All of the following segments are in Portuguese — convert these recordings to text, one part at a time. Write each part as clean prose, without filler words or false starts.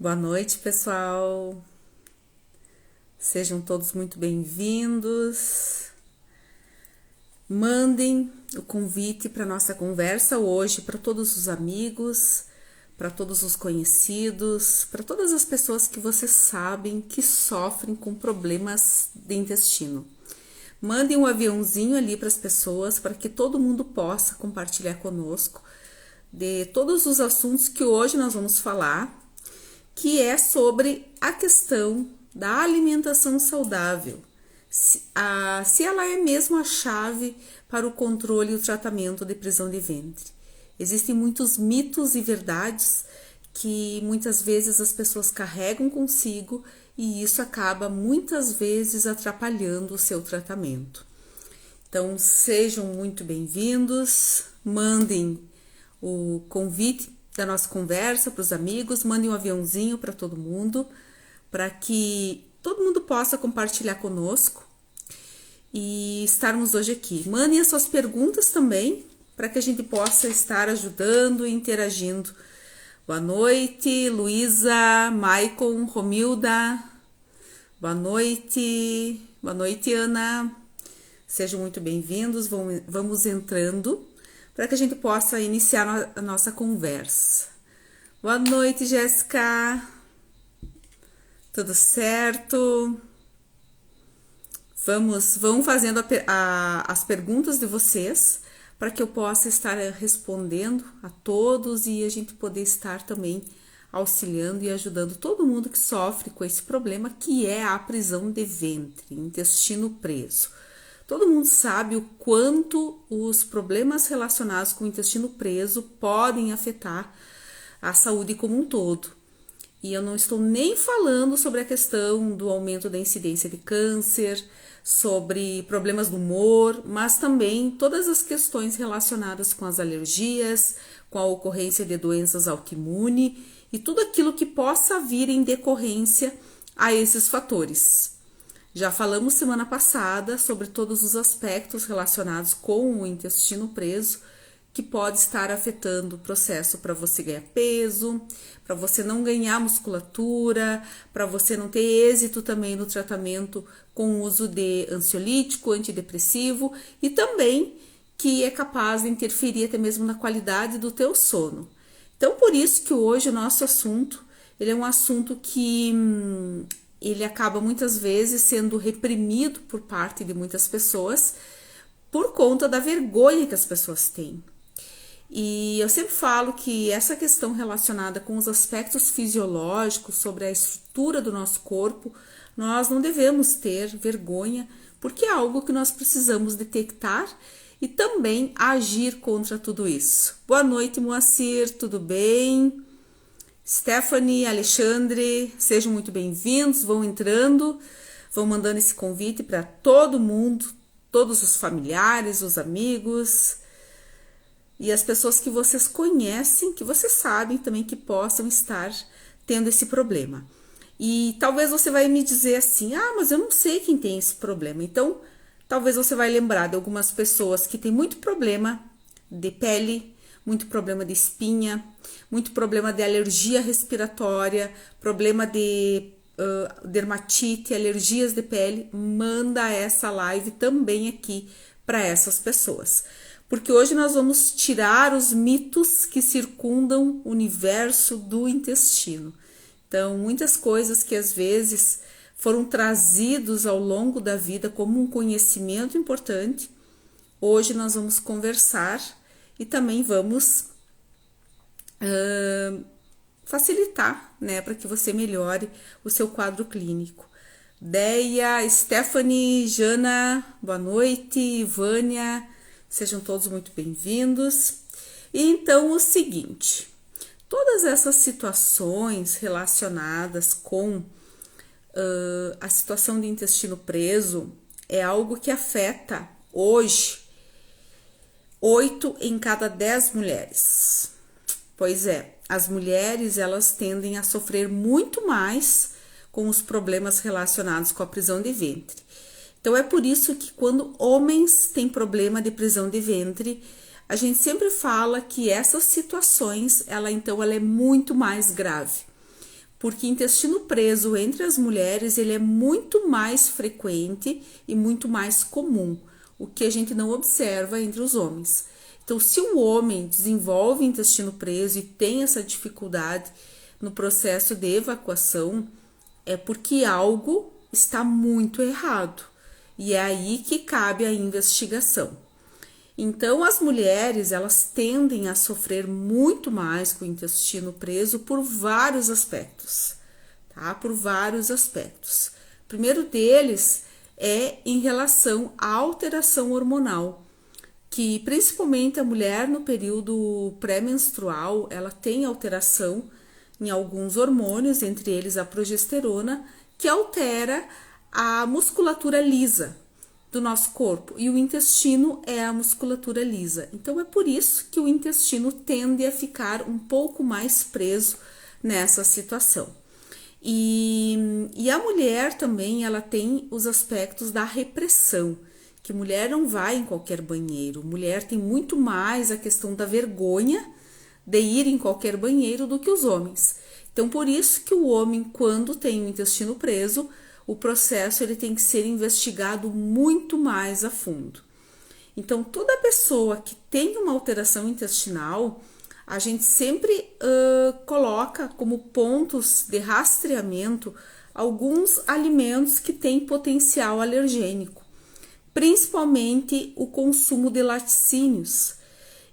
Boa noite, pessoal. Sejam todos muito bem-vindos. Mandem o convite para nossa conversa hoje para todos os amigos, para todos os conhecidos, para todas as pessoas que vocês sabem que sofrem com problemas de intestino. Mandem um aviãozinho ali para as pessoas para que todo mundo possa compartilhar conosco de todos os assuntos que hoje nós vamos falar, que é sobre a questão da alimentação saudável, se ela é mesmo a chave para o controle e o tratamento de prisão de ventre. Existem muitos mitos e verdades que muitas vezes as pessoas carregam consigo e isso acaba muitas vezes atrapalhando o seu tratamento. Então sejam muito bem-vindos, mandem o convite da nossa conversa para os amigos, mandem um aviãozinho para todo mundo, para que todo mundo possa compartilhar conosco e estarmos hoje aqui. Mandem as suas perguntas também, para que a gente possa estar ajudando e interagindo. Boa noite, Luísa, Maicon, Romilda. Boa noite, Ana. Sejam muito bem-vindos, vamos entrando para que a gente possa iniciar a nossa conversa. Boa noite, Jéssica. Tudo certo? Vão fazendo as perguntas de vocês para que eu possa estar respondendo a todos e a gente poder estar também auxiliando e ajudando todo mundo que sofre com esse problema que é a prisão de ventre, intestino preso. Todo mundo sabe o quanto os problemas relacionados com o intestino preso podem afetar a saúde como um todo. E eu não estou nem falando sobre a questão do aumento da incidência de câncer, sobre problemas do humor, mas também todas as questões relacionadas com as alergias, com a ocorrência de doenças autoimunes e tudo aquilo que possa vir em decorrência a esses fatores. Já falamos semana passada sobre todos os aspectos relacionados com o intestino preso que pode estar afetando o processo para você ganhar peso, para você não ganhar musculatura, para você não ter êxito também no tratamento com o uso de ansiolítico, antidepressivo e também que é capaz de interferir até mesmo na qualidade do teu sono. Então, por isso que hoje o nosso assunto, ele é um assunto que ele acaba muitas vezes sendo reprimido por parte de muitas pessoas por conta da vergonha que as pessoas têm. E eu sempre falo que essa questão relacionada com os aspectos fisiológicos, sobre a estrutura do nosso corpo, nós não devemos ter vergonha, porque é algo que nós precisamos detectar e também agir contra tudo isso. Boa noite, Moacir, tudo bem? Stephanie, Alexandre, sejam muito bem-vindos, vão entrando, vão mandando esse convite para todo mundo, todos os familiares, os amigos e as pessoas que vocês conhecem, que vocês sabem também que possam estar tendo esse problema. E talvez você vai me dizer assim, mas eu não sei quem tem esse problema. Então, talvez você vai lembrar de algumas pessoas que têm muito problema de pele, muito problema de espinha, muito problema de alergia respiratória, problema de dermatite, alergias de pele. Manda essa live também aqui para essas pessoas. Porque hoje nós vamos tirar os mitos que circundam o universo do intestino. Então, muitas coisas que às vezes foram trazidos ao longo da vida como um conhecimento importante, hoje nós vamos conversar e também vamos facilitar, né, para que você melhore o seu quadro clínico. Deia, Stephanie, Jana, boa noite, Vânia, sejam todos muito bem-vindos. E então o seguinte, todas essas situações relacionadas com a situação de intestino preso é algo que afeta hoje 8 em cada 10 mulheres. Pois é, as mulheres elas tendem a sofrer muito mais com os problemas relacionados com a prisão de ventre. Então é por isso que quando homens têm problema de prisão de ventre, a gente sempre fala que essas situações, ela é muito mais grave. porque intestino preso entre as mulheres ele é muito mais frequente e muito mais comum, o que a gente não observa entre os homens. Então, se o homem desenvolve intestino preso e tem essa dificuldade no processo de evacuação, é porque algo está muito errado. E é aí que cabe a investigação. Então, as mulheres, elas tendem a sofrer muito mais com o intestino preso por vários aspectos, tá? Por vários aspectos. O primeiro deles é em relação à alteração hormonal, que principalmente a mulher no período pré-menstrual, ela tem alteração em alguns hormônios, entre eles a progesterona, que altera a musculatura lisa do nosso corpo, e o intestino é a musculatura lisa. Então é por isso que o intestino tende a ficar um pouco mais preso nessa situação. E a mulher também, ela tem os aspectos da repressão, que mulher não vai em qualquer banheiro. Mulher tem muito mais a questão da vergonha de ir em qualquer banheiro do que os homens. Então, por isso que o homem, quando tem o intestino preso, o processo ele tem que ser investigado muito mais a fundo. Então, toda pessoa que tem uma alteração intestinal, a gente sempre coloca como pontos de rastreamento alguns alimentos que têm potencial alergênico, principalmente o consumo de laticínios.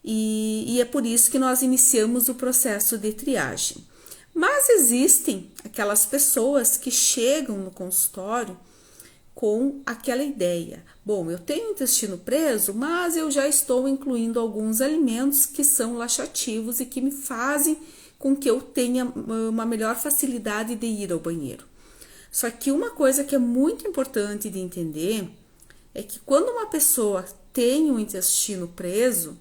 E é por isso que nós iniciamos o processo de triagem. Mas existem aquelas pessoas que chegam no consultório com aquela ideia: bom, eu tenho intestino preso, mas eu já estou incluindo alguns alimentos que são laxativos e que me fazem com que eu tenha uma melhor facilidade de ir ao banheiro. Só que uma coisa que é muito importante de entender é que quando uma pessoa tem um intestino preso,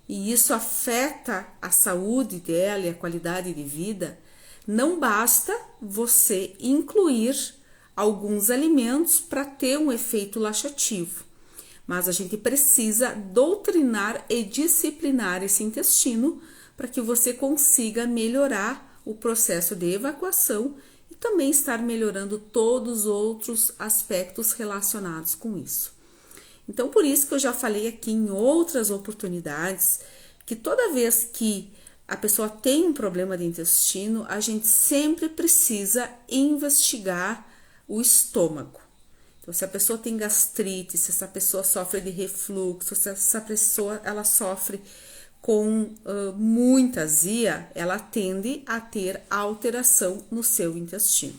e isso afeta a saúde dela e a qualidade de vida, não basta você incluir alguns alimentos para ter um efeito laxativo, mas a gente precisa doutrinar e disciplinar esse intestino para que você consiga melhorar o processo de evacuação e também estar melhorando todos os outros aspectos relacionados com isso. Então, por isso que eu já falei aqui em outras oportunidades que toda vez que a pessoa tem um problema de intestino, a gente sempre precisa investigar o estômago. Então, se a pessoa tem gastrite, se essa pessoa sofre de refluxo, se essa pessoa ela sofre com muita azia, ela tende a ter alteração no seu intestino.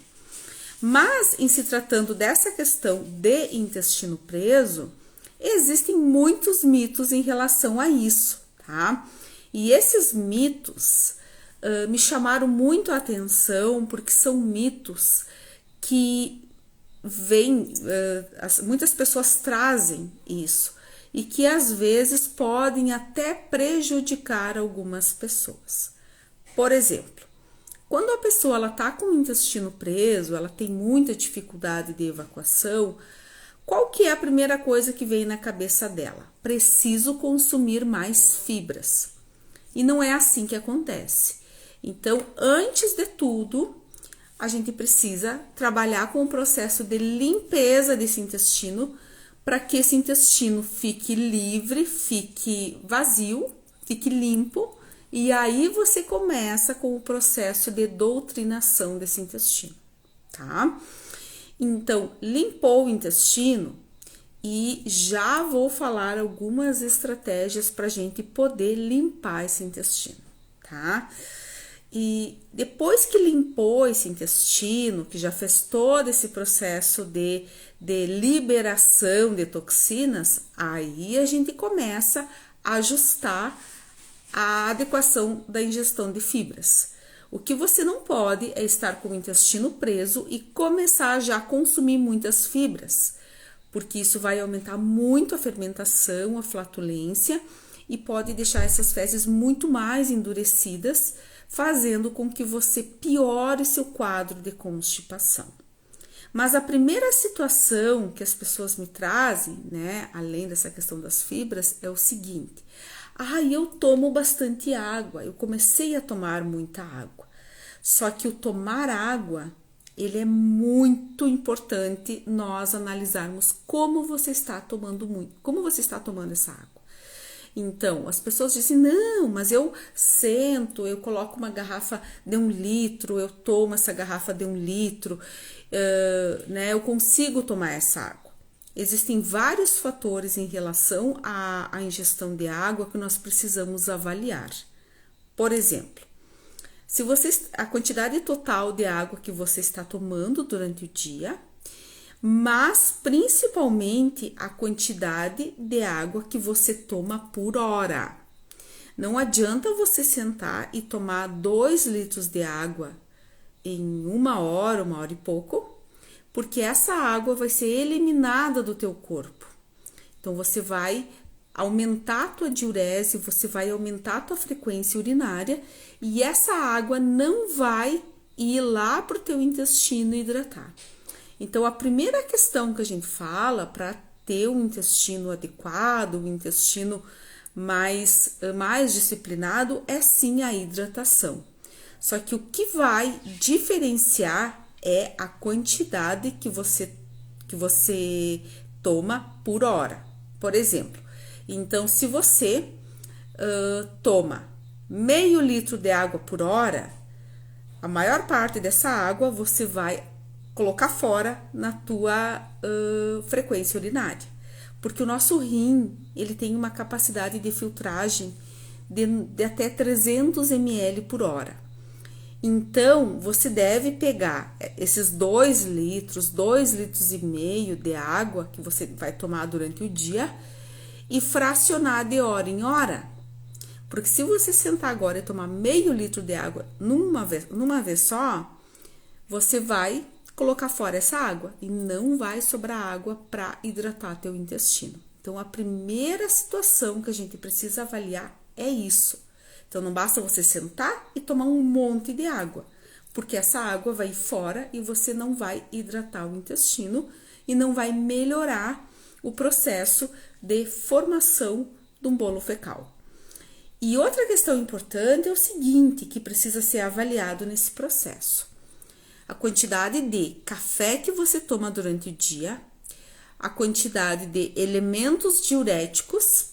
Mas, em se tratando dessa questão de intestino preso, existem muitos mitos em relação a isso, tá? E esses mitos me chamaram muito a atenção porque são mitos que vêm, muitas pessoas trazem isso e que às vezes podem até prejudicar algumas pessoas. Por exemplo, quando a pessoa está com o intestino preso, ela tem muita dificuldade de evacuação, qual que é a primeira coisa que vem na cabeça dela? Preciso consumir mais fibras. E não é assim que acontece. Então, antes de tudo, a gente precisa trabalhar com o processo de limpeza desse intestino para que esse intestino fique livre, fique vazio, fique limpo. E aí você começa com o processo de doutrinação desse intestino, tá? Então, limpou o intestino e já vou falar algumas estratégias para a gente poder limpar esse intestino, tá? E depois que limpou esse intestino, que já fez todo esse processo de liberação de toxinas, aí a gente começa a ajustar a adequação da ingestão de fibras. O que você não pode é estar com o intestino preso e começar já a consumir muitas fibras, porque isso vai aumentar muito a fermentação, a flatulência e pode deixar essas fezes muito mais endurecidas, fazendo com que você piore seu quadro de constipação. Mas a primeira situação que as pessoas me trazem, né, além dessa questão das fibras, é o seguinte: eu tomo bastante água, eu comecei a tomar muita água. Só que o tomar água, ele é muito importante nós analisarmos como você está tomando essa água. Então, as pessoas dizem, não, mas eu sento, eu coloco uma garrafa de 1 litro, eu tomo essa garrafa de 1 litro, né? Eu consigo tomar essa água. Existem vários fatores em relação à ingestão de água que nós precisamos avaliar. Por exemplo, se a quantidade total de água que você está tomando durante o dia, mas principalmente a quantidade de água que você toma por hora. Não adianta você sentar e tomar 2 litros de água em 1 hora, 1 hora e pouco, porque essa água vai ser eliminada do teu corpo. Então, você vai aumentar a tua diurese, você vai aumentar a tua frequência urinária e essa água não vai ir lá para o teu intestino hidratar. Então, a primeira questão que a gente fala para ter um intestino adequado, um intestino mais disciplinado, é sim a hidratação. Só que o que vai diferenciar é a quantidade que você toma por hora. Por exemplo, então, se você toma meio litro de água por hora, a maior parte dessa água você vai colocar fora na tua frequência urinária, porque o nosso rim, ele tem uma capacidade de filtragem de até 300 ml por hora. Então, você deve pegar esses 2 litros, 2,5 litros de água que você vai tomar durante o dia e fracionar de hora em hora. Porque se você sentar agora e tomar meio litro de água numa vez só, você vai colocar fora essa água e não vai sobrar água para hidratar teu intestino. Então, a primeira situação que a gente precisa avaliar é isso. Então, não basta você sentar e tomar um monte de água, porque essa água vai fora e você não vai hidratar o intestino e não vai melhorar o processo de formação de um bolo fecal. E outra questão importante é o seguinte, que precisa ser avaliado nesse processo. A quantidade de café que você toma durante o dia, a quantidade de elementos diuréticos,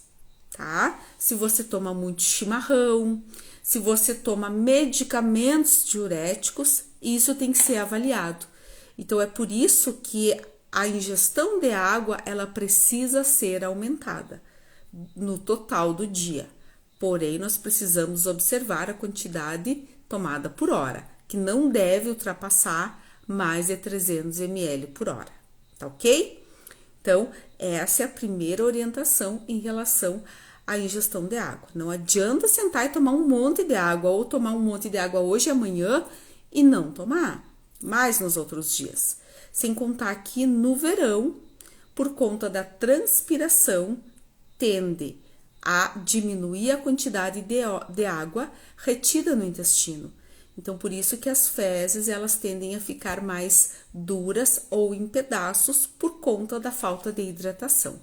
tá? Se você toma muito chimarrão, se você toma medicamentos diuréticos, isso tem que ser avaliado. Então, é por isso que a ingestão de água, ela precisa ser aumentada no total do dia. Porém, nós precisamos observar a quantidade tomada por hora, que não deve ultrapassar mais de 300 ml por hora, tá ok? Então, essa é a primeira orientação em relação à ingestão de água. Não adianta sentar e tomar um monte de água ou tomar um monte de água hoje e amanhã e não tomar mais nos outros dias. Sem contar que no verão, por conta da transpiração, tende a diminuir a quantidade de água retida no intestino. Então, por isso que as fezes, elas tendem a ficar mais duras ou em pedaços por conta da falta de hidratação.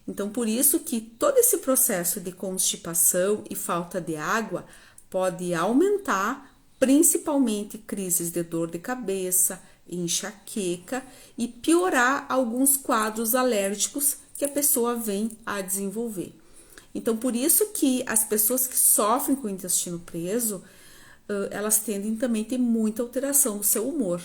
Então, por isso que todo esse processo de constipação e falta de água pode aumentar, principalmente crises de dor de cabeça, enxaqueca e piorar alguns quadros alérgicos que a pessoa vem a desenvolver. Então, por isso que as pessoas que sofrem com o intestino preso, elas tendem também a ter muita alteração no seu humor.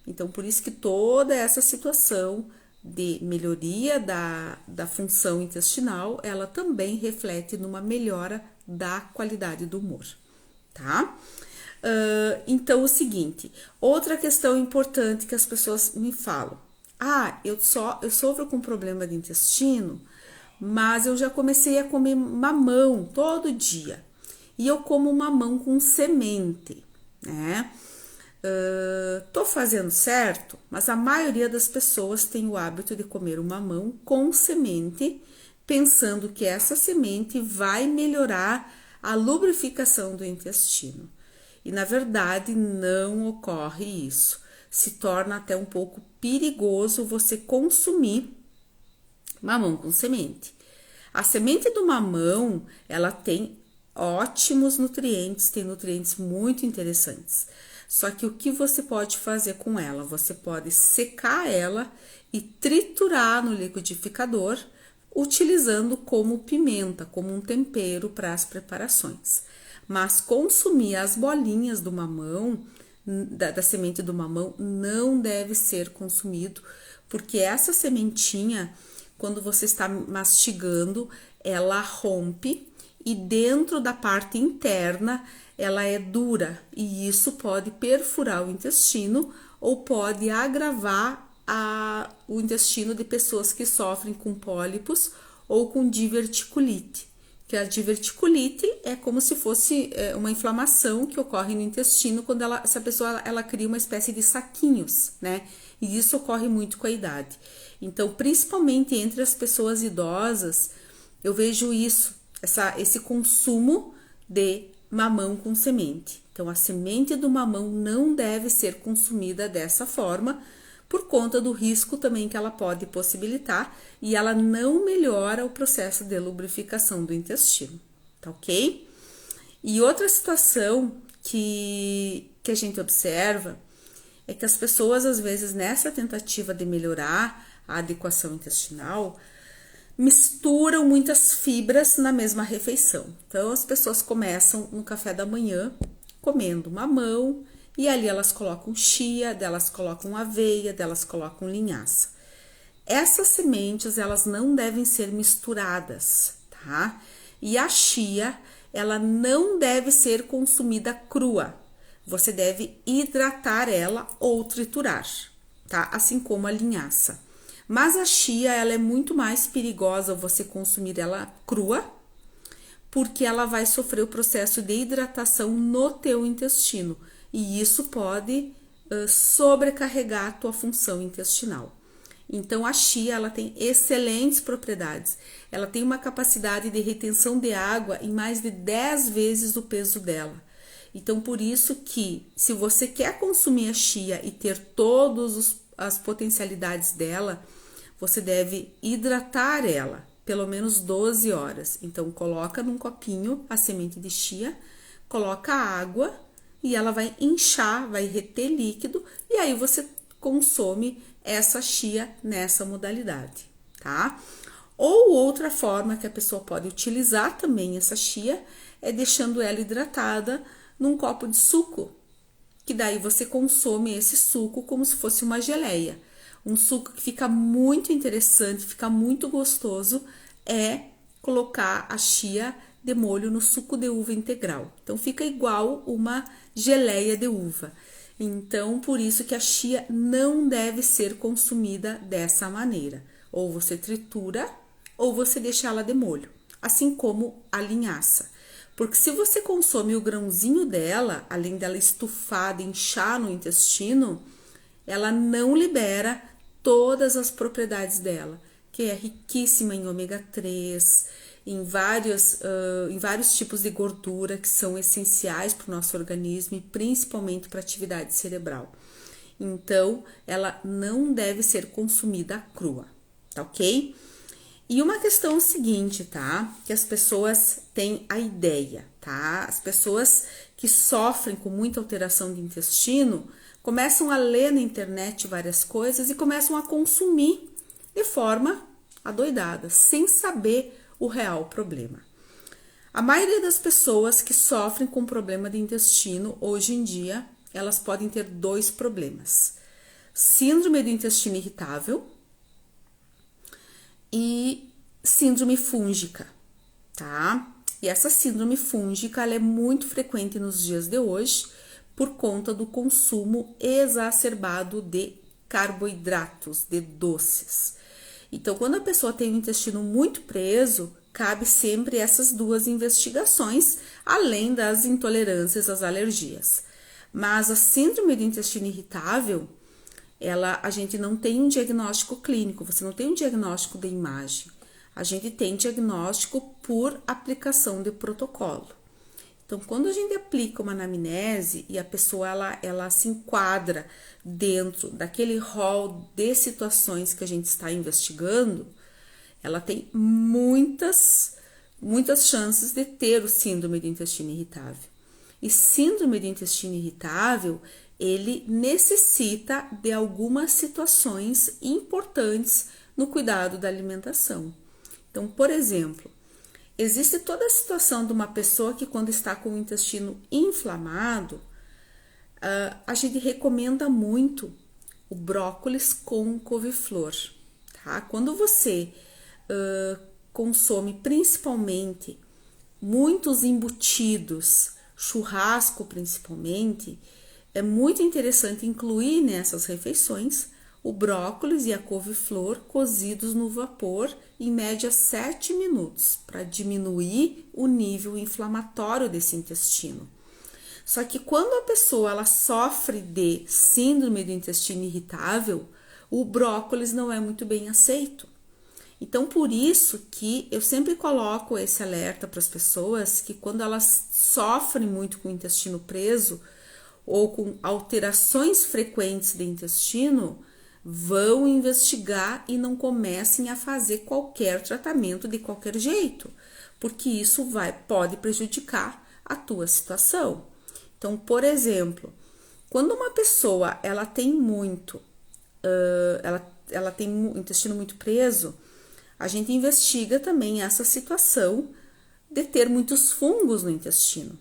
Então, por isso que toda essa situação de melhoria da função intestinal, ela também reflete numa melhora da qualidade do humor, tá? Então, o seguinte, outra questão importante que as pessoas me falam. Eu sofro com problema de intestino, mas eu já comecei a comer mamão todo dia. E eu como mamão com semente, né? Tô fazendo certo, mas a maioria das pessoas tem o hábito de comer o mamão com semente, pensando que essa semente vai melhorar a lubrificação do intestino. E na verdade não ocorre isso. Se torna até um pouco perigoso você consumir mamão com semente. A semente do mamão, ela tem ótimos nutrientes, tem nutrientes muito interessantes. Só que o que você pode fazer com ela? Você pode secar ela e triturar no liquidificador, utilizando como pimenta, como um tempero para as preparações. Mas consumir as bolinhas do mamão, da semente do mamão, não deve ser consumido, porque essa sementinha, quando você está mastigando, ela rompe e dentro da parte interna ela é dura e isso pode perfurar o intestino ou pode agravar o intestino de pessoas que sofrem com pólipos ou com diverticulite. Que a diverticulite é como se fosse uma inflamação que ocorre no intestino quando essa pessoa ela cria uma espécie de saquinhos, né? E isso ocorre muito com a idade. Então, principalmente entre as pessoas idosas, eu vejo esse consumo de mamão com semente. Então, a semente do mamão não deve ser consumida dessa forma, por conta do risco também que ela pode possibilitar e ela não melhora o processo de lubrificação do intestino, tá ok? E outra situação que a gente observa é que as pessoas, às vezes, nessa tentativa de melhorar a adequação intestinal, misturam muitas fibras na mesma refeição. Então, as pessoas começam no café da manhã comendo mamão, e ali elas colocam chia, delas colocam aveia, delas colocam linhaça. Essas sementes, elas não devem ser misturadas, tá? E a chia, ela não deve ser consumida crua. Você deve hidratar ela ou triturar, tá? Assim como a linhaça. Mas a chia, ela é muito mais perigosa você consumir ela crua, porque ela vai sofrer o processo de hidratação no teu intestino. E isso pode sobrecarregar a tua função intestinal. Então, a chia, ela tem excelentes propriedades. Ela tem uma capacidade de retenção de água em mais de 10 vezes o peso dela. Então, por isso que, se você quer consumir a chia e ter todas as potencialidades dela, você deve hidratar ela, pelo menos 12 horas. Então, coloca num copinho a semente de chia, coloca água, e ela vai inchar, vai reter líquido, e aí você consome essa chia nessa modalidade, tá? Ou outra forma que a pessoa pode utilizar também essa chia é deixando ela hidratada num copo de suco, que daí você consome esse suco como se fosse uma geleia. Um suco que fica muito interessante, fica muito gostoso, é colocar a chia de molho no suco de uva integral. Então, fica igual uma geleia de uva. Então, por isso que a chia não deve ser consumida dessa maneira. Ou você tritura, ou você deixa ela de molho. Assim como a linhaça. Porque se você consome o grãozinho dela, além dela estufada, inchar no intestino, ela não libera todas as propriedades dela, que é riquíssima em ômega 3, em vários tipos de gordura que são essenciais para o nosso organismo e principalmente para a atividade cerebral. Então, ela não deve ser consumida crua, tá ok? E uma questão seguinte, tá? Que as pessoas têm a ideia, tá? As pessoas que sofrem com muita alteração de intestino começam a ler na internet várias coisas e começam a consumir de forma adoidada, sem saber o real problema. A maioria das pessoas que sofrem com problema de intestino, hoje em dia, elas podem ter 2 problemas. Síndrome do intestino irritável e síndrome fúngica, tá? E essa síndrome fúngica, ela é muito frequente nos dias de hoje por conta do consumo exacerbado de carboidratos, de doces. Então, quando a pessoa tem o intestino muito preso, cabe sempre essas 2 investigações, além das intolerâncias às alergias. Mas a síndrome do intestino irritável, a gente não tem um diagnóstico clínico, você não tem um diagnóstico de imagem. A gente tem diagnóstico por aplicação de protocolo. Então, quando a gente aplica uma anamnese e a pessoa ela se enquadra dentro daquele rol de situações que a gente está investigando, ela tem muitas chances de ter o síndrome do intestino irritável. E síndrome do intestino irritável ele necessita de algumas situações importantes no cuidado da alimentação. Então, por exemplo, existe toda a situação de uma pessoa que quando está com o intestino inflamado, a gente recomenda muito o brócolis com couve-flor, tá? Quando você consome principalmente muitos embutidos, churrasco principalmente, é muito interessante incluir nessas refeições o brócolis e a couve-flor cozidos no vapor em média 7 minutos, para diminuir o nível inflamatório desse intestino. Só que quando a pessoa ela sofre de síndrome do intestino irritável, o brócolis não é muito bem aceito. Então, por isso que eu sempre coloco esse alerta para as pessoas que quando elas sofrem muito com o intestino preso ou com alterações frequentes do intestino, vão investigar e não comecem a fazer qualquer tratamento de qualquer jeito, porque isso pode prejudicar a tua situação. Então, por exemplo, quando uma pessoa ela tem ela tem um intestino muito preso, a gente investiga também essa situação de ter muitos fungos no intestino.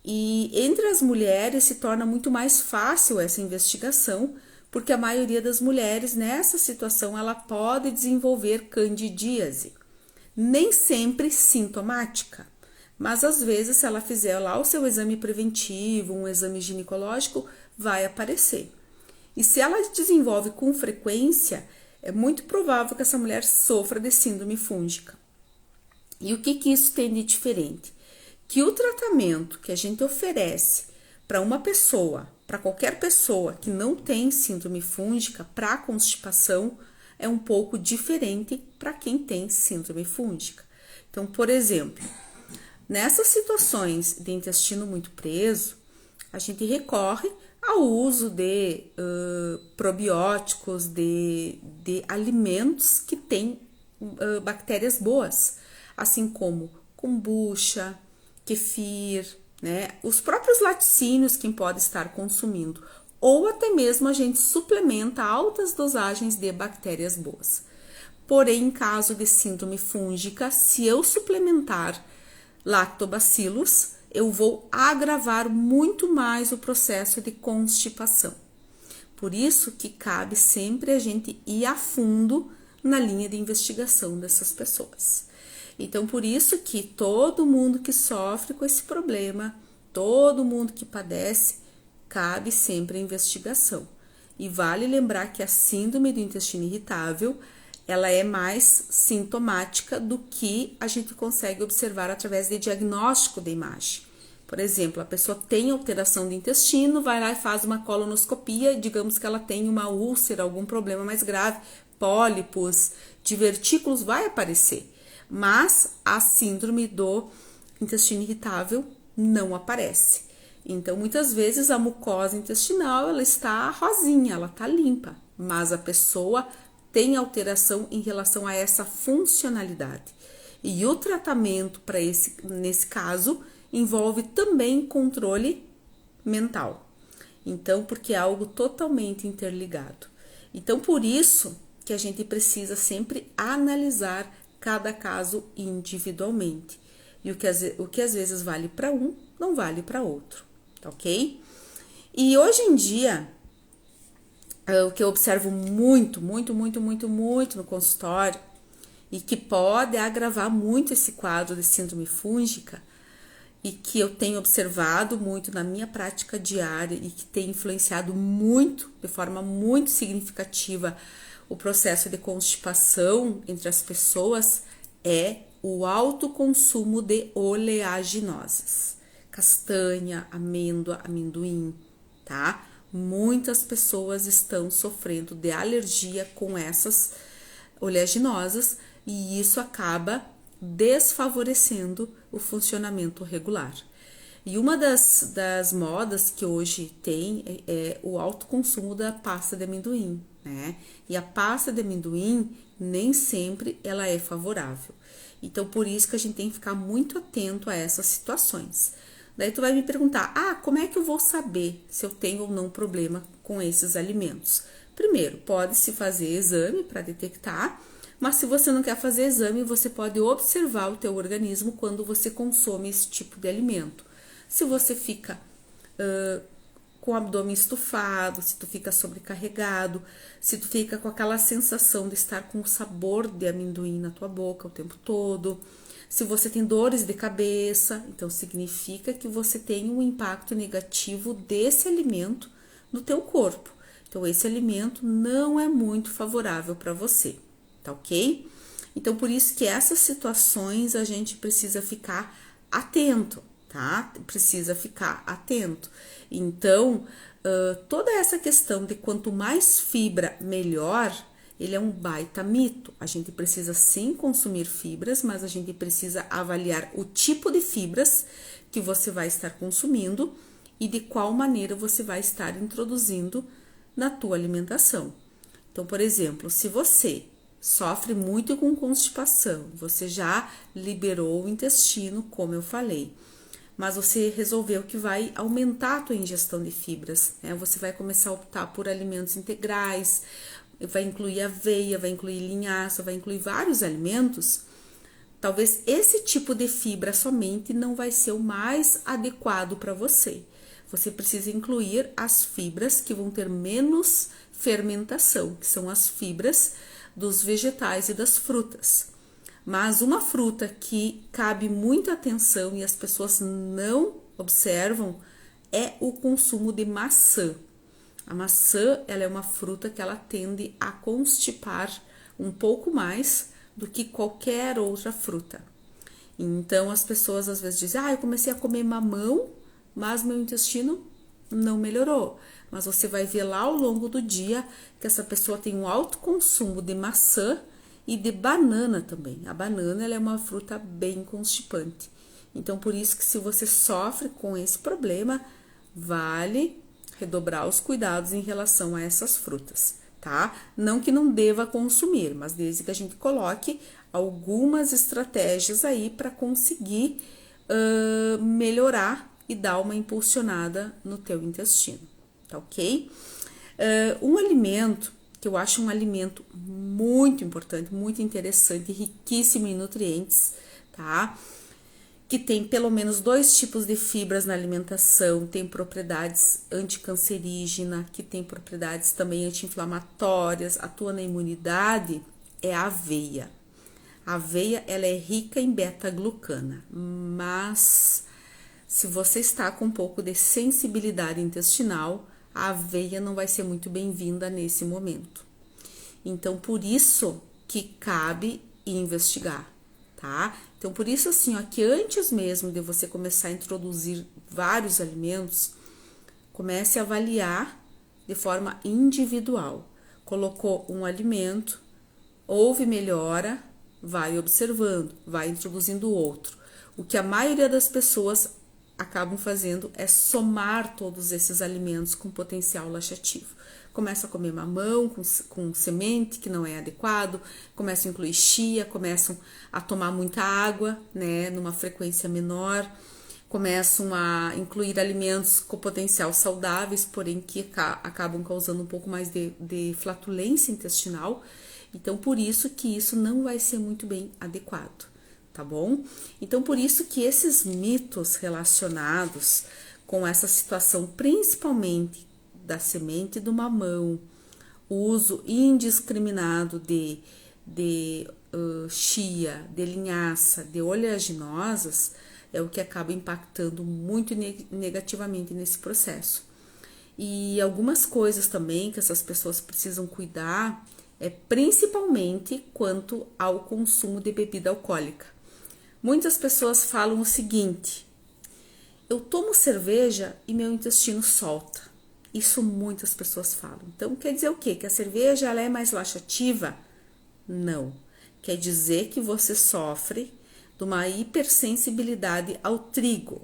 E entre as mulheres se torna muito mais fácil essa investigação, porque a maioria das mulheres nessa situação ela pode desenvolver candidíase. Nem sempre sintomática, mas às vezes se ela fizer lá o seu exame preventivo, um exame ginecológico, vai aparecer. E se ela desenvolve com frequência, é muito provável que essa mulher sofra de síndrome fúngica. E o que isso tem de diferente? Que o tratamento que a gente oferece para uma pessoa, para qualquer pessoa que não tem síndrome fúngica, para constipação, é um pouco diferente para quem tem síndrome fúngica. Então, por exemplo, nessas situações de intestino muito preso, a gente recorre ao uso de probióticos, de alimentos que têm bactérias boas, assim como kombucha, kefir, né? Os próprios laticínios quem pode estar consumindo, ou até mesmo a gente suplementa altas dosagens de bactérias boas. Porém, em caso de síndrome fúngica, se eu suplementar lactobacilos, eu vou agravar muito mais o processo de constipação. Por isso que cabe sempre a gente ir a fundo na linha de investigação dessas pessoas. Então, por isso que todo mundo que sofre com esse problema, todo mundo que padece, cabe sempre a investigação. E vale lembrar que a síndrome do intestino irritável, ela é mais sintomática do que a gente consegue observar através de diagnóstico de imagem. Por exemplo, a pessoa tem alteração do intestino, vai lá e faz uma colonoscopia, digamos que ela tem uma úlcera, algum problema mais grave, pólipos, divertículos, vai aparecer. Mas a síndrome do intestino irritável não aparece. Então, muitas vezes a mucosa intestinal, ela está rosinha, ela está limpa, mas a pessoa tem alteração em relação a essa funcionalidade. E o tratamento nesse caso envolve também controle mental. Então, porque é algo totalmente interligado. Então, por isso que a gente precisa sempre analisar cada caso individualmente. E o que às vezes vale para um, não vale para outro, tá ok? E hoje em dia, o que eu observo muito no consultório e que pode agravar muito esse quadro de síndrome fúngica e que eu tenho observado muito na minha prática diária e que tem influenciado muito, de forma muito significativa, o processo de constipação entre as pessoas é o alto consumo de oleaginosas, castanha, amêndoa, amendoim, tá? Muitas pessoas estão sofrendo de alergia com essas oleaginosas e isso acaba desfavorecendo o funcionamento regular. E uma das modas que hoje tem é o alto consumo da pasta de amendoim, né? E a pasta de amendoim nem sempre ela é favorável. Então, por isso que a gente tem que ficar muito atento a essas situações. Daí tu vai me perguntar, como é que eu vou saber se eu tenho ou não problema com esses alimentos? Primeiro, pode-se fazer exame para detectar, mas se você não quer fazer exame, você pode observar o teu organismo quando você consome esse tipo de alimento. Se você fica com o abdômen estufado, se tu fica sobrecarregado, se tu fica com aquela sensação de estar com o sabor de amendoim na tua boca o tempo todo, se você tem dores de cabeça, então significa que você tem um impacto negativo desse alimento no teu corpo. Então esse alimento não é muito favorável para você, tá ok? Então por isso que essas situações a gente precisa ficar atento, tá? Precisa ficar atento. Então, toda essa questão de quanto mais fibra, melhor, ele é um baita mito. A gente precisa sim consumir fibras, mas a gente precisa avaliar o tipo de fibras que você vai estar consumindo e de qual maneira você vai estar introduzindo na tua alimentação. Então, por exemplo, se você sofre muito com constipação, você já liberou o intestino, como eu falei, mas você resolveu que vai aumentar a tua ingestão de fibras, né? Você vai começar a optar por alimentos integrais, vai incluir aveia, vai incluir linhaça, vai incluir vários alimentos. Talvez esse tipo de fibra somente não vai ser o mais adequado para você. Você precisa incluir as fibras que vão ter menos fermentação, que são as fibras dos vegetais e das frutas. Mas uma fruta que cabe muita atenção e as pessoas não observam é o consumo de maçã. A maçã, ela é uma fruta que ela tende a constipar um pouco mais do que qualquer outra fruta. Então as pessoas às vezes dizem: eu comecei a comer mamão, mas meu intestino não melhorou. Mas você vai ver lá ao longo do dia que essa pessoa tem um alto consumo de maçã e de banana também. A banana, ela é uma fruta bem constipante. Então, por isso que se você sofre com esse problema, vale redobrar os cuidados em relação a essas frutas, tá? Não que não deva consumir, mas desde que a gente coloque algumas estratégias aí para conseguir melhorar e dar uma impulsionada no teu intestino, tá ok? Um alimento que eu acho um alimento muito importante, muito interessante, riquíssimo em nutrientes, tá? Que tem pelo menos 2 tipos de fibras na alimentação, tem propriedades anticancerígenas, que tem propriedades também anti-inflamatórias, atua na imunidade, é a aveia. A aveia, ela é rica em beta-glucana, mas se você está com um pouco de sensibilidade intestinal, a aveia não vai ser muito bem-vinda nesse momento. Então, por isso que cabe investigar, tá? Então, por isso assim, que antes mesmo de você começar a introduzir vários alimentos, comece a avaliar de forma individual. Colocou um alimento, houve melhora, vai observando, vai introduzindo outro. O que a maioria das pessoas acabam fazendo é somar todos esses alimentos com potencial laxativo. Começa a comer mamão com semente que não é adequado, começam a incluir chia, começam a tomar muita água, né, numa frequência menor, começam a incluir alimentos com potencial saudáveis, porém que acabam causando um pouco mais de flatulência intestinal. Então, por isso que isso não vai ser muito bem adequado. Tá bom? Então, por isso que esses mitos relacionados com essa situação, principalmente da semente do mamão, o uso indiscriminado de chia, de linhaça, de oleaginosas, é o que acaba impactando muito negativamente nesse processo. E algumas coisas também que essas pessoas precisam cuidar é principalmente quanto ao consumo de bebida alcoólica. Muitas pessoas falam o seguinte: eu tomo cerveja e meu intestino solta. Isso muitas pessoas falam. Então, quer dizer o quê? Que a cerveja ela é mais laxativa? Não. Quer dizer que você sofre de uma hipersensibilidade ao trigo.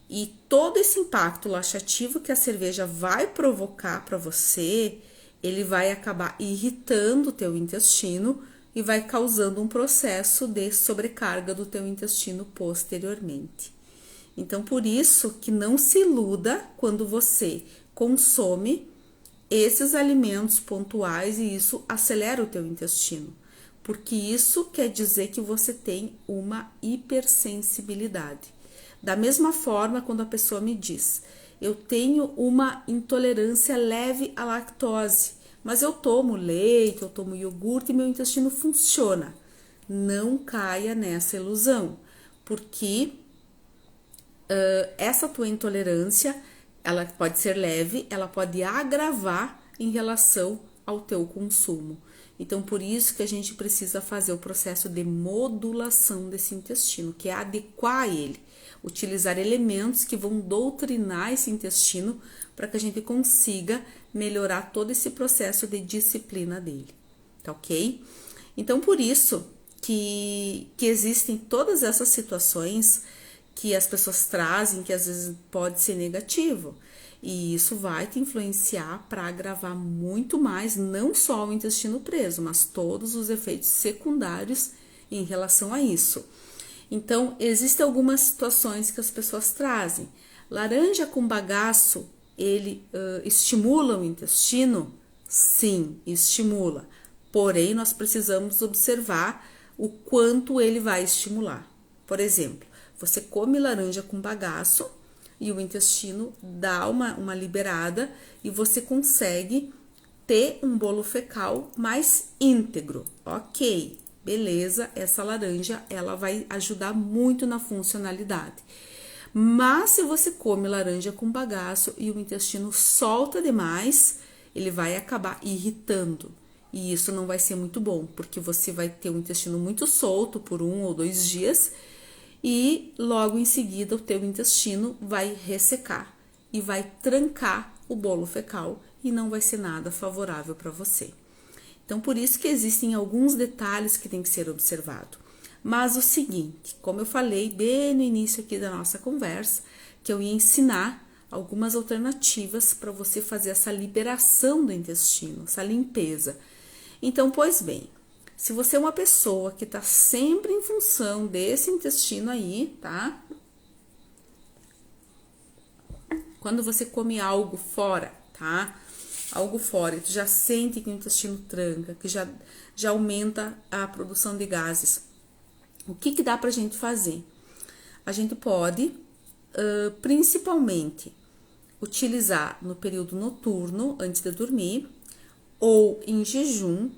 E todo esse impacto laxativo que a cerveja vai provocar para você, ele vai acabar irritando o teu intestino e vai causando um processo de sobrecarga do teu intestino posteriormente. Então, por isso que não se iluda quando você consome esses alimentos pontuais e isso acelera o teu intestino, porque isso quer dizer que você tem uma hipersensibilidade. Da mesma forma, quando a pessoa me diz, eu tenho uma intolerância leve à lactose, mas eu tomo leite, eu tomo iogurte e meu intestino funciona. Não caia nessa ilusão, porque essa tua intolerância, ela pode ser leve, ela pode agravar em relação ao teu consumo. Então, por isso que a gente precisa fazer o processo de modulação desse intestino, que é adequar ele, utilizar elementos que vão doutrinar esse intestino para que a gente consiga melhorar todo esse processo de disciplina dele, tá ok? Então, por isso que existem todas essas situações que as pessoas trazem, que às vezes pode ser negativo. E isso vai te influenciar para agravar muito mais, não só o intestino preso, mas todos os efeitos secundários em relação a isso. Então, existem algumas situações que as pessoas trazem. Laranja com bagaço, ele estimula o intestino? Sim, estimula. Porém, nós precisamos observar o quanto ele vai estimular. Por exemplo, você come laranja com bagaço e o intestino dá uma liberada e você consegue ter um bolo fecal mais íntegro. Ok, beleza, essa laranja ela vai ajudar muito na funcionalidade. Mas se você come laranja com bagaço e o intestino solta demais, ele vai acabar irritando. E isso não vai ser muito bom, porque você vai ter o intestino muito solto por 1 ou 2 dias e logo em seguida o teu intestino vai ressecar e vai trancar o bolo fecal e não vai ser nada favorável para você. Então, por isso que existem alguns detalhes que tem que ser observado. Mas o seguinte, como eu falei bem no início aqui da nossa conversa, que eu ia ensinar algumas alternativas para você fazer essa liberação do intestino, essa limpeza. Então, pois bem, se você é uma pessoa que tá sempre em função desse intestino aí, tá? Quando você come algo fora, tá? Algo fora, e tu já sente que o intestino tranca, que já aumenta a produção de gases. O que dá pra gente fazer? A gente pode, principalmente, utilizar no período noturno, antes de dormir, ou em jejum,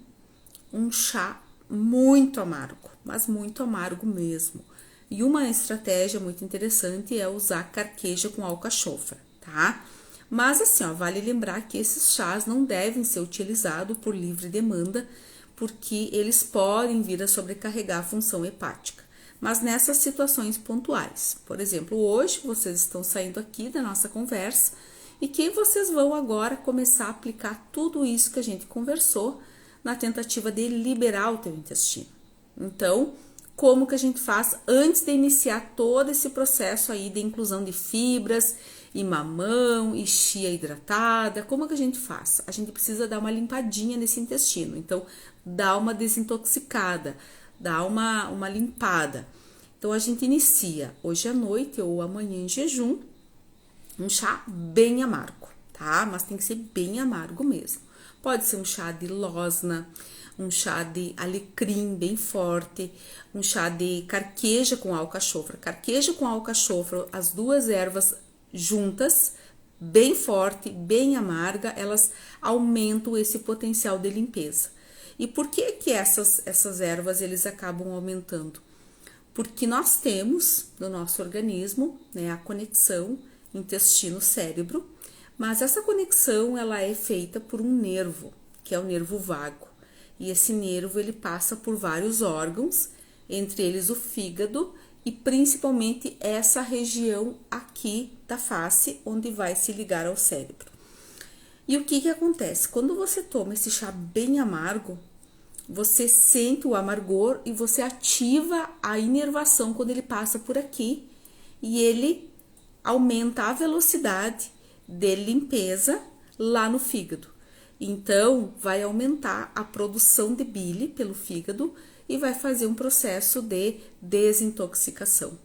um chá muito amargo, mas muito amargo mesmo. E uma estratégia muito interessante é usar carqueja com alcachofra, tá? Mas assim, ó, vale lembrar que esses chás não devem ser utilizados por livre demanda, porque eles podem vir a sobrecarregar a função hepática. Mas nessas situações pontuais, por exemplo, hoje vocês estão saindo aqui da nossa conversa e que vocês vão agora começar a aplicar tudo isso que a gente conversou na tentativa de liberar o teu intestino. Então, como que a gente faz antes de iniciar todo esse processo aí de inclusão de fibras e mamão e chia hidratada? Como que a gente faz? A gente precisa dar uma limpadinha nesse intestino. Então, dá uma desintoxicada, dá uma limpada. Então, a gente inicia hoje à noite ou amanhã em jejum um chá bem amargo, tá? Mas tem que ser bem amargo mesmo. Pode ser um chá de losna, um chá de alecrim bem forte, um chá de carqueja com alcachofra. Carqueja com alcachofra, as duas ervas juntas, bem forte, bem amarga, elas aumentam esse potencial de limpeza. E por que essas ervas eles acabam aumentando? Porque nós temos no nosso organismo, né, a conexão intestino-cérebro, mas essa conexão ela é feita por um nervo, que é o nervo vago. E esse nervo ele passa por vários órgãos, entre eles o fígado e principalmente essa região aqui da face, onde vai se ligar ao cérebro. E o que acontece? Quando você toma esse chá bem amargo, você sente o amargor e você ativa a inervação quando ele passa por aqui e ele aumenta a velocidade de limpeza lá no fígado. Então, vai aumentar a produção de bile pelo fígado e vai fazer um processo de desintoxicação.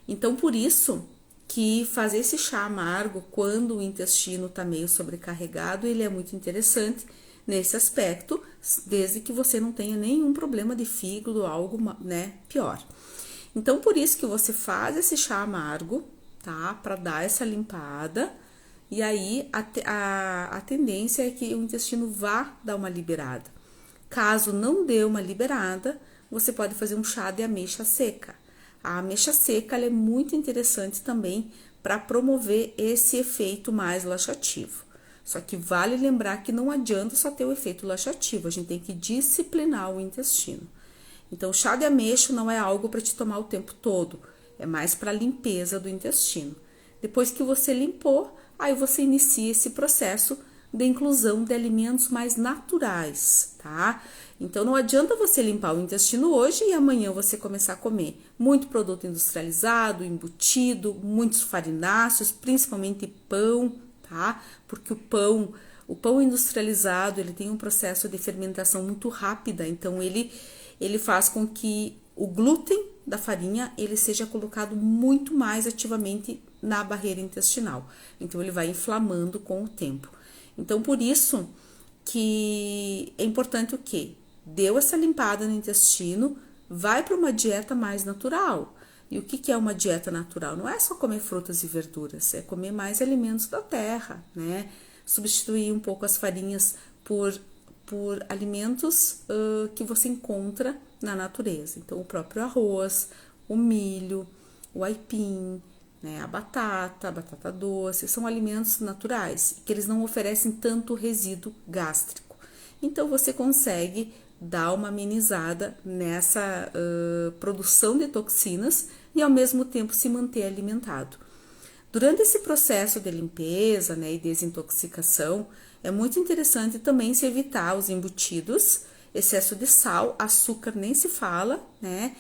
Então, por isso que fazer esse chá amargo quando o intestino está meio sobrecarregado, ele é muito interessante nesse aspecto, desde que você não tenha nenhum problema de fígado ou algo, né, pior. Então, por isso que você faz esse chá amargo, tá? Para dar essa limpada. E aí, a tendência é que o intestino vá dar uma liberada. Caso não dê uma liberada, você pode fazer um chá de ameixa seca. A ameixa seca ela é muito interessante também para promover esse efeito mais laxativo. Só que vale lembrar que não adianta só ter o efeito laxativo, a gente tem que disciplinar o intestino. Então, o chá de ameixa não é algo para te tomar o tempo todo, é mais para limpeza do intestino. Depois que você limpou, aí você inicia esse processo de inclusão de alimentos mais naturais, tá? Então, não adianta você limpar o intestino hoje e amanhã você começar a comer muito produto industrializado, embutido, muitos farináceos, principalmente pão, tá? Porque o pão industrializado, ele tem um processo de fermentação muito rápida, então ele faz com que o glúten da farinha ele seja colocado muito mais ativamente na barreira intestinal. Então ele vai inflamando com o tempo. Então por isso que é importante o quê? Deu essa limpada no intestino, vai para uma dieta mais natural. E o que é uma dieta natural? Não é só comer frutas e verduras, é comer mais alimentos da terra, né? Substituir um pouco as farinhas por alimentos que você encontra na natureza. Então, o próprio arroz, o milho, o aipim, né, a batata doce, são alimentos naturais, que eles não oferecem tanto resíduo gástrico. Então, você consegue dar uma amenizada nessa produção de toxinas e, ao mesmo tempo, se manter alimentado. Durante esse processo de limpeza, né, e desintoxicação, é muito interessante também se evitar os embutidos, excesso de sal, açúcar nem se fala, né?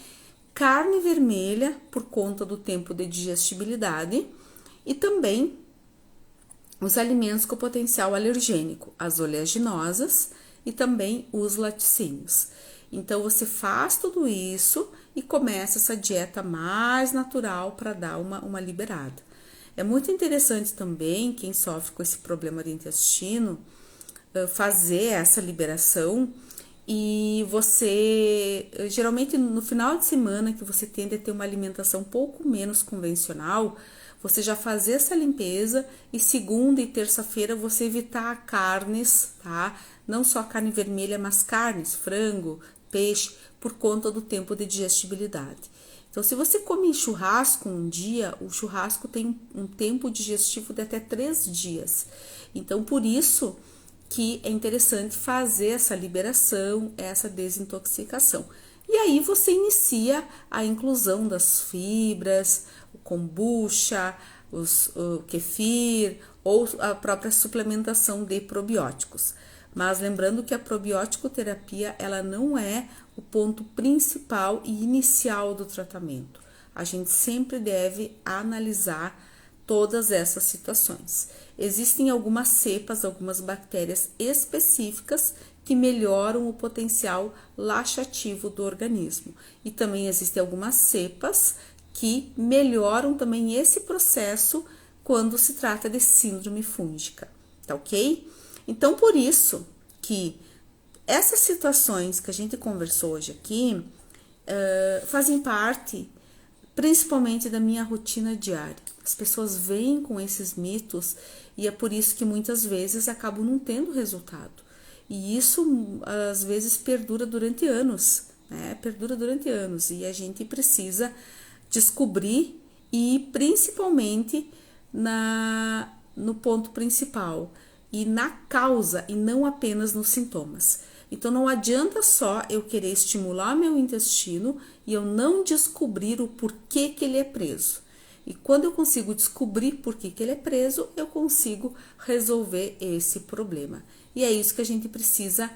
Carne vermelha por conta do tempo de digestibilidade e também os alimentos com potencial alergênico, as oleaginosas e também os laticínios. Então você faz tudo isso e começa essa dieta mais natural para dar uma liberada. É muito interessante também, quem sofre com esse problema de intestino, fazer essa liberação e você, geralmente no final de semana que você tende a ter uma alimentação um pouco menos convencional, você já fazer essa limpeza e segunda e terça-feira você evitar carnes, tá? Não só carne vermelha, mas carnes, frango, peixe, por conta do tempo de digestibilidade. Então, se você come churrasco um dia, o churrasco tem um tempo digestivo de até 3 dias. Então, por isso que é interessante fazer essa liberação, essa desintoxicação. E aí você inicia a inclusão das fibras, o kombucha, o kefir ou a própria suplementação de probióticos. Mas lembrando que a probiótico terapia ela não é o ponto principal e inicial do tratamento. A gente sempre deve analisar todas essas situações. Existem algumas cepas, algumas bactérias específicas que melhoram o potencial laxativo do organismo. E também existem algumas cepas que melhoram também esse processo quando se trata de síndrome fúngica, tá ok? Então, por isso que essas situações que a gente conversou hoje aqui fazem parte principalmente da minha rotina diária. As pessoas vêm com esses mitos e é por isso que muitas vezes acabam não tendo resultado. E isso às vezes perdura durante anos, né? Perdura durante anos e a gente precisa descobrir e principalmente no ponto principal e na causa e não apenas nos sintomas. Então não adianta só eu querer estimular meu intestino e eu não descobrir o porquê que ele é preso. E quando eu consigo descobrir por que ele é preso, eu consigo resolver esse problema. E é isso que a gente precisa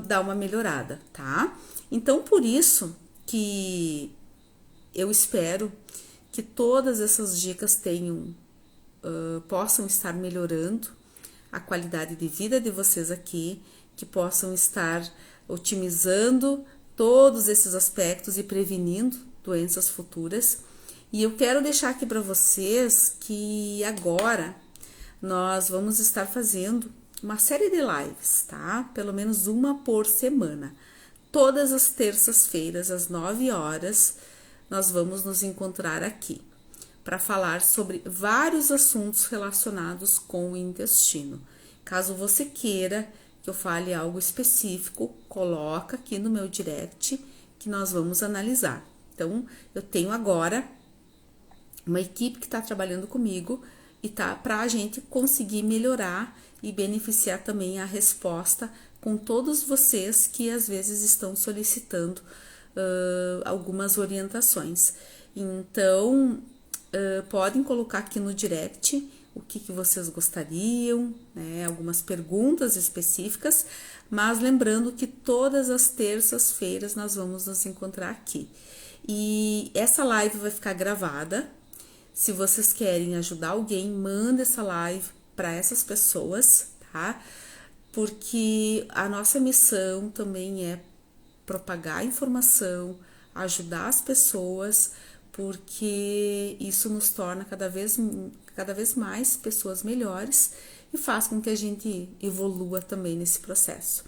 dar uma melhorada, tá? Então por isso que eu espero que todas essas dicas possam estar melhorando a qualidade de vida de vocês aqui, que possam estar otimizando todos esses aspectos e prevenindo doenças futuras. E eu quero deixar aqui para vocês que agora nós vamos estar fazendo uma série de lives, tá? Pelo menos uma por semana. Todas as terças-feiras, às 9 horas, nós vamos nos encontrar aqui para falar sobre vários assuntos relacionados com o intestino. Caso você queira que eu fale algo específico, coloca aqui no meu direct que nós vamos analisar. Então, eu tenho agora uma equipe que está trabalhando comigo e tá para a gente conseguir melhorar e beneficiar também a resposta com todos vocês que às vezes estão solicitando algumas orientações. Então, podem colocar aqui no direct o que vocês gostariam, né, algumas perguntas específicas, mas lembrando que todas as terças-feiras nós vamos nos encontrar aqui. E essa live vai ficar gravada. Se vocês querem ajudar alguém, manda essa live para essas pessoas, tá? Porque a nossa missão também é propagar informação, ajudar as pessoas, porque isso nos torna cada vez mais pessoas melhores e faz com que a gente evolua também nesse processo.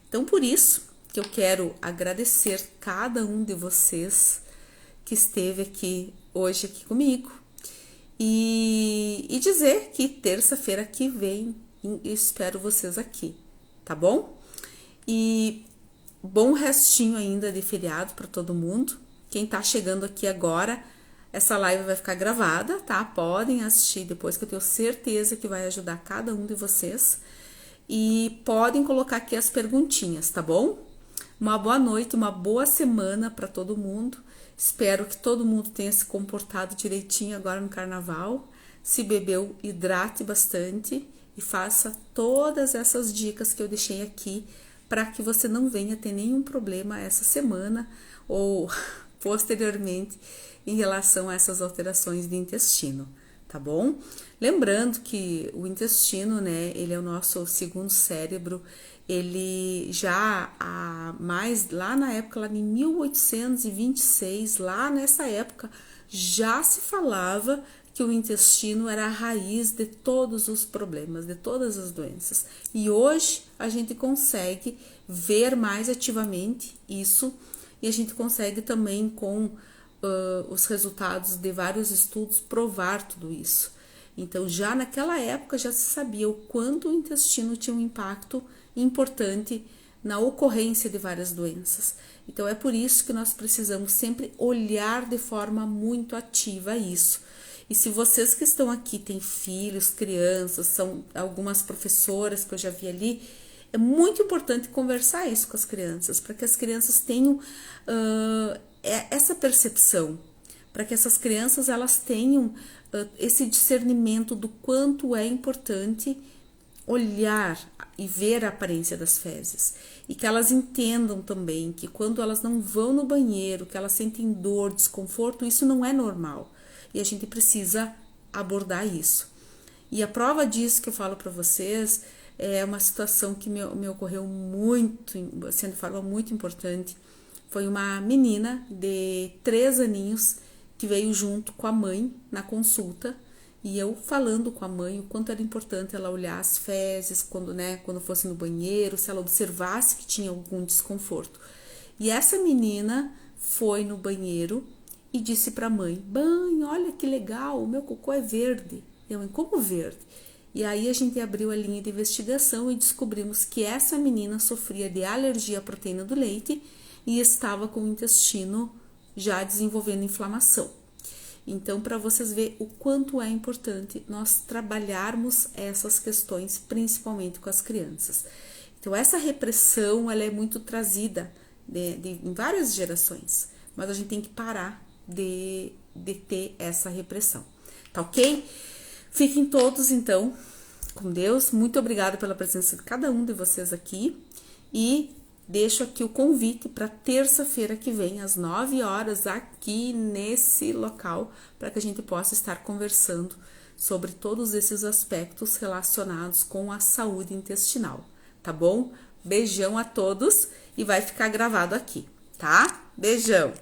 Então, por isso que eu quero agradecer cada um de vocês que esteve aqui hoje aqui comigo. E dizer que terça-feira que vem eu espero vocês aqui, tá bom? E bom restinho ainda de feriado para todo mundo. Quem tá chegando aqui agora, essa live vai ficar gravada, tá? Podem assistir depois, que eu tenho certeza que vai ajudar cada um de vocês. E podem colocar aqui as perguntinhas, tá bom? Uma boa noite, uma boa semana para todo mundo. Espero que todo mundo tenha se comportado direitinho agora no carnaval. Se bebeu, hidrate bastante e faça todas essas dicas que eu deixei aqui para que você não venha ter nenhum problema essa semana ou posteriormente em relação a essas alterações de intestino, tá bom? Lembrando que o intestino, né, ele é o nosso segundo cérebro. Ele já lá na época, lá em 1826, lá nessa época, já se falava que o intestino era a raiz de todos os problemas, de todas as doenças. E hoje a gente consegue ver mais ativamente isso e a gente consegue também com os resultados de vários estudos provar tudo isso. Então, já naquela época já se sabia o quanto o intestino tinha um impacto importante na ocorrência de várias doenças. Então, é por isso que nós precisamos sempre olhar de forma muito ativa isso. E se vocês que estão aqui têm filhos, crianças, são algumas professoras que eu já vi ali, é muito importante conversar isso com as crianças, para que as crianças tenham essa percepção, para que essas crianças elas tenham esse discernimento do quanto é importante olhar e ver a aparência das fezes, e que elas entendam também que quando elas não vão no banheiro, que elas sentem dor, desconforto, isso não é normal e a gente precisa abordar isso. E a prova disso que eu falo para vocês é uma situação que me ocorreu muito, assim, de forma muito importante. Foi uma menina de 3 aninhos que veio junto com a mãe na consulta, e eu falando com a mãe o quanto era importante ela olhar as fezes quando fosse no banheiro, se ela observasse que tinha algum desconforto. E essa menina foi no banheiro e disse para a mãe: "Mãe, olha que legal, o meu cocô é verde". E a mãe: "Como verde?". E aí a gente abriu a linha de investigação e descobrimos que essa menina sofria de alergia à proteína do leite e estava com o intestino já desenvolvendo inflamação. Então, para vocês verem o quanto é importante nós trabalharmos essas questões, principalmente com as crianças. Então, essa repressão, ela é muito trazida em várias gerações, mas a gente tem que parar de ter essa repressão, tá ok? Fiquem todos, então, com Deus. Muito obrigada pela presença de cada um de vocês aqui e deixo aqui o convite para terça-feira que vem, às 9 horas, aqui nesse local, para que a gente possa estar conversando sobre todos esses aspectos relacionados com a saúde intestinal, tá bom? Beijão a todos e vai ficar gravado aqui, tá? Beijão!